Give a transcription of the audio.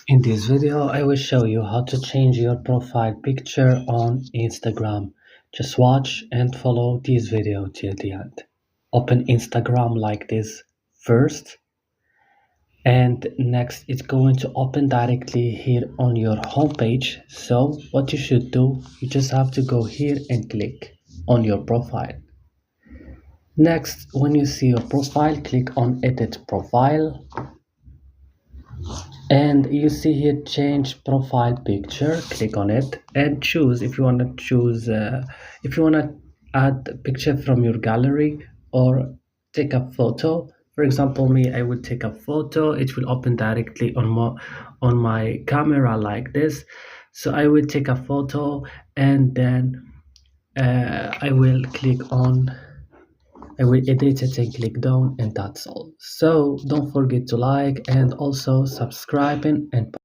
In this video, I will show you how to change your profile picture on Instagram. Just watch and follow this video till the end. Open Instagram like this first, and next it's going to open directly here on your homepage. So what you should do, you just have to go here and click on your profile. Next, when you see your profile, click on Edit Profile. And you see here change profile picture, click on it and choose if you want to choose if you want to add a picture from your gallery or take a photo. For example, me, I would take a photo. It will open directly on my camera like this. So I will take a photo and then I will edit it and click done, and that's all. So don't forget to like and also subscribing and